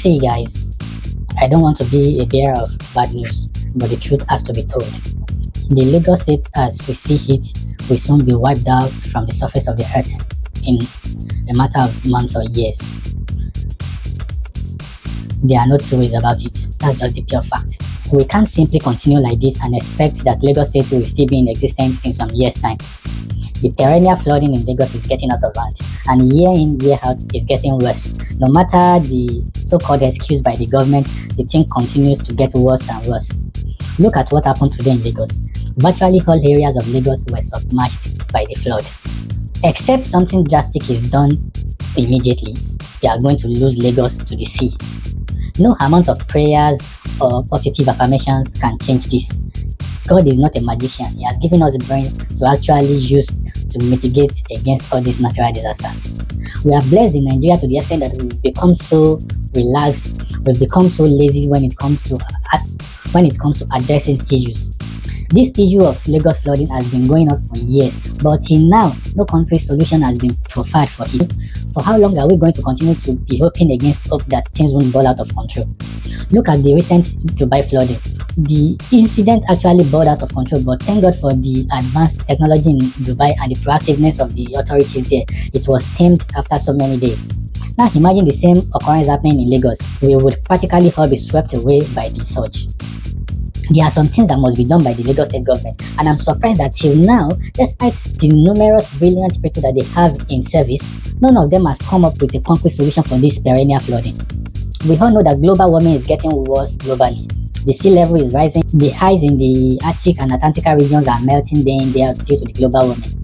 See guys, I don't want to be a bearer of bad news, but the truth has to be told. The Lagos state as we see it will soon be wiped out from the surface of the earth in a matter of months or years. There are no two ways about it, that's just the pure fact. We can't simply continue like this and expect that Lagos state will still be in existence in some years' time. The perennial flooding in Lagos is getting out of hand, and year in, year out is getting worse. No matter the so-called excuse by the government, the thing continues to get worse and worse. Look at what happened today in Lagos. Virtually all areas of Lagos were submerged by the flood. Except something drastic is done immediately, we are going to lose Lagos to the sea. No amount of prayers or positive affirmations can change this. God is not a magician. He has given us brains to actually use to mitigate against all these natural disasters. We are blessed in Nigeria to the extent that we've become so relaxed, we've become so lazy when it comes to addressing issues. This issue of Lagos flooding has been going on for years, but till now, no concrete solution has been provided for it. For how long are we going to continue to be hoping against hope that things won't ball out of control? Look at the recent Dubai flooding. The incident actually balled out of control, but thank God for the advanced technology in Dubai and the proactiveness of the authorities there. It was tamed after so many days. Now imagine the same occurrence happening in Lagos. We would practically all be swept away by the surge. There are some things that must be done by the Lagos state government, and I'm surprised that till now, despite the numerous brilliant people that they have in service, none of them has come up with a concrete solution for this perennial flooding. We all know that global warming is getting worse globally. The sea level is rising, the ice in the Arctic and Atlantic regions are melting day in day out due to the global warming.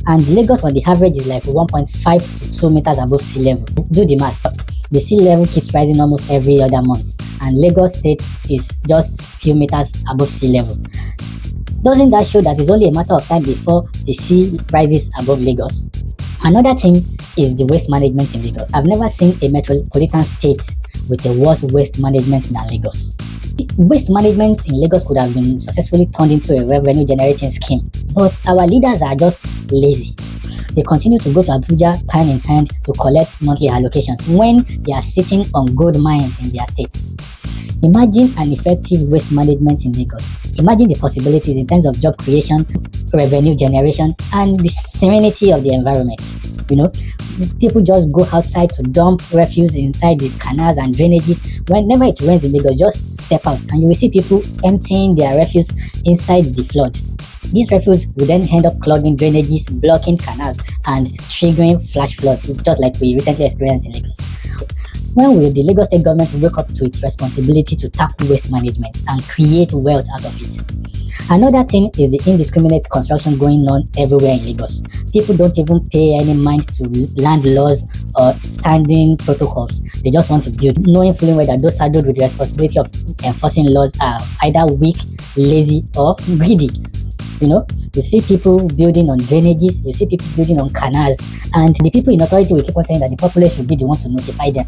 And Lagos on the average is like 1.5 to 2 meters above sea level. Do the math. The sea level keeps rising almost every other month, and Lagos state is just few meters above sea level. Doesn't that show that it's only a matter of time before the sea rises above Lagos? Another thing is the waste management in Lagos. I've never seen a metropolitan state with a worse waste management than Lagos. Waste management in Lagos could have been successfully turned into a revenue generating scheme, but our leaders are just lazy. They continue to go to Abuja hand in hand to collect monthly allocations when they are sitting on gold mines in their states. Imagine an effective waste management in Lagos. Imagine the possibilities in terms of job creation, revenue generation, and the serenity of the environment. You know, people just go outside to dump refuse inside the canals and drainages. Whenever it rains in Lagos, just step out and you will see people emptying their refuse inside the flood. These refuse will then end up clogging drainages, blocking canals, and triggering flash floods, just like we recently experienced in Lagos. When will the Lagos state government wake up to its responsibility to tackle waste management and create wealth out of it? Another thing is the indiscriminate construction going on everywhere in Lagos. People don't even pay any mind to land laws or standing protocols. They just want to build, knowing fully well that those saddled with the responsibility of enforcing laws are either weak, lazy, or greedy. You know, you see people building on drainages, you see people building on canals, and the people in authority will keep on saying that the populace should be the one to notify them.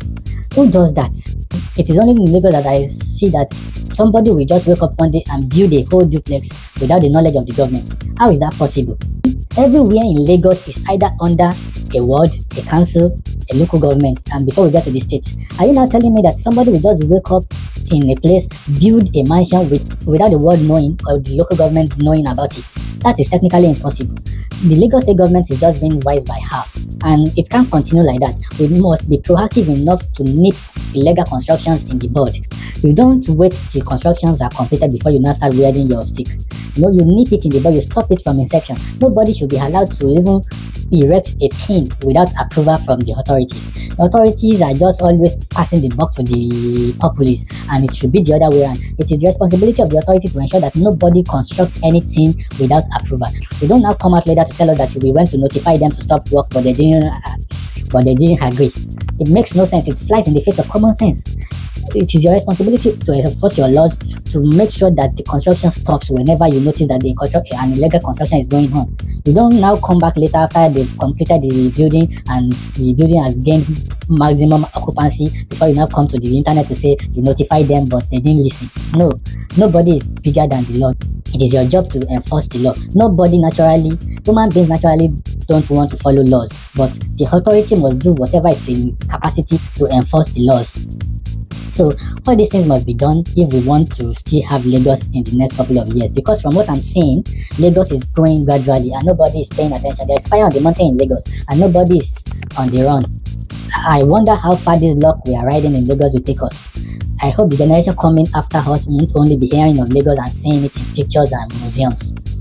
Who does that? It is only in Lagos that I see that somebody will just wake up one day and build a whole duplex without the knowledge of the government. How is that possible? Everywhere in Lagos is either under a ward, a council, a local government, and before we get to the state. Are you now telling me that somebody will just wake up in a place, build a mansion without the ward knowing or the local government knowing about it? That is technically impossible. The Lagos state government is just being wise by half, and it can't continue like that. We must be proactive enough to nip illegal constructions in the bud. You don't wait till constructions are completed before you now start wielding your stick. You know, you nip it in the bud, you stop it from inception. Nobody should be allowed to even erect a pin without approval from the authorities. The authorities are just always passing the buck to the populace, and it should be the other way around. It is the responsibility of the authority to ensure that nobody constructs anything without approval. You don't now come out later to tell us that we went to notify them to stop work, but they didn't agree. It makes no sense. It flies in the face of common sense. It is your responsibility to enforce your laws to make sure that the construction stops whenever you notice that an illegal construction is going on. You don't now come back later after they've completed the building and the building has gained maximum occupancy before you now come to the internet to say you notified them but they didn't listen. No, nobody is bigger than the law. It is your job to enforce the law. Human beings naturally don't want to follow laws, but the authority must do whatever is in its capacity to enforce the laws. So all these things must be done if we want to still have Lagos in the next couple of years, because from what I'm seeing, Lagos is growing gradually and nobody is paying attention. There's fire on the mountain in Lagos and nobody is on the run. I wonder how far this luck we are riding in Lagos will take us. I hope the generation coming after us won't only be hearing of Lagos and seeing it in pictures and museums.